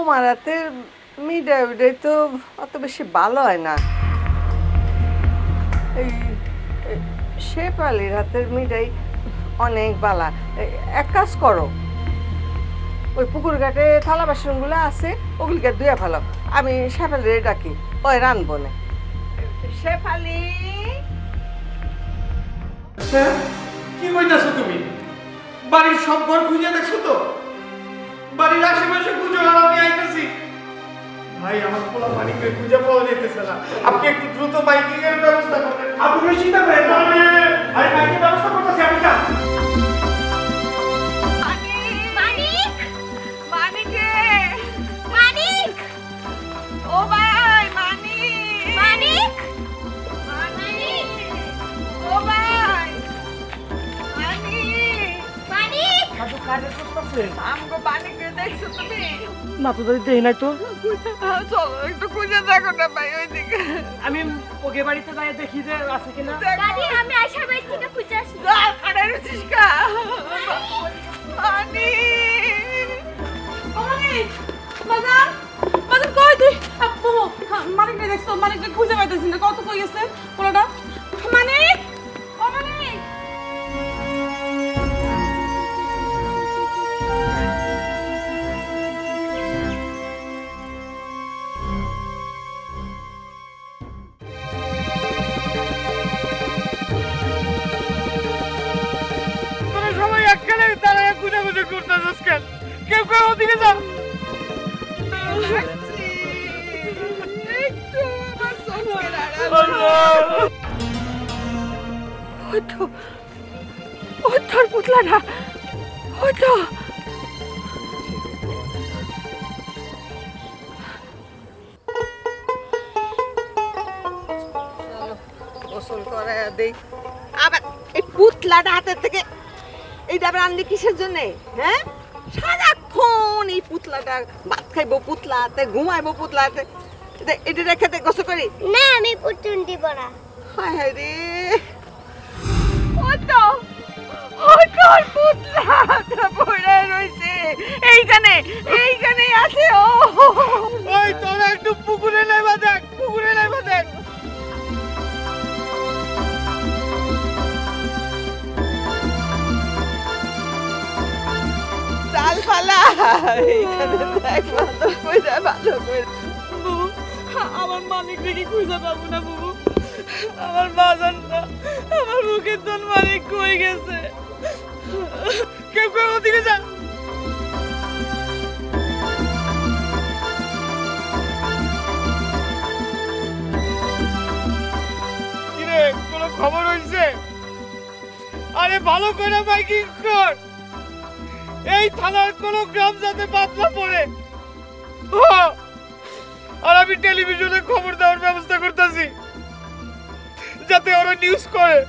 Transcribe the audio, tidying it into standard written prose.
তোমার হাতের মিডাই উডাই তো অত বেশি ভালো হয় না। এই শেফালির হাতের মিডাই অনেক বালা। এক কাজ করো, ওই পুকুর ঘাটে থালা বাসনগুলো আছে ওগুলিকে ধুয়ে ফেলো, আমি শেফালির ডাকি, ওই রানবো না। শেফালি, কি কইতাছো তুমি? বাড়ির সব ঘর খুঁজে দেখছো তো? বাড়ির আশেপাশে খুঁজো আর আমি আইতেছি। ভাই আমার পোলা মানিককে খুঁজে পাওয়া যাইতেছে না। আপনি একটু দ্রুত বাইকিং এর ব্যবস্থা করেন। আপনি চিন্তা করেন না, আমি বাইকের ব্যবস্থা করতেছি। আমি না না তো দেই নাই তো। চলো একটু খুঁজে দেখো না ভাই ওইদিকে। আমি ওকে বাড়িতে যাই দেখি যে আছে কিনা। দাদি আমি আশা বাড়ি থেকে খুঁজে আসি। আরে রুচিকা পানি বাজার বাজার কই তুই? আপু মানিককে দেখছো? মানিককে খুঁজে পাইতেছি না, কত কই গেছে পোলাটা? মানিক, ও মানিক। তোরা সবাই একখানে দাঁড়ায় খুঁজে করতেছিস কেন? কেউ কেউ ওদিকে যা। একটু আমার চোখের ওই তোর পুতলাটা, ওই তো। গোসল করে দেই। আবার এই পুতলাটা হাতের থেকে এইটা আবার আনলি কিসের জন্যে? হ্যাঁ, সারাক্ষণ এই পুতলাটা ভাত খাইবো পুতলাতে, ঘুমাইবো পুতলাতে, এটা রেখে দে গোসল করি। না আমি পুতুন দিব না। হায় হায় রে, ওই তো ওই তোর পুতলাটা পড়ে রয়েছে এইখানে, এইখানেই আছে। ও ওই তোরা একটু পুকুরে নাইবা দেখ, পুকুরে নাইবা দেখ। চাল ফালা এইখানে দেখ, ভালো করে ভালো করে। বাবু, আমার মালিক রেখে খুঁজে পাবো না বাবু। আমার বাজানটা, আমার মুখের তোর মালিক কই গেছে? কেউ কেউ ওদিকে যা। কিরে কোনো খবর হইছে? আরে ভালো করে বাইকিং কর, এই থানার কোনো গ্রাম যাতে বাদ না পড়ে। আর আমি টেলিভিশনে খবর দেওয়ার ব্যবস্থা করতেছি যাতে ওরা নিউজ করে।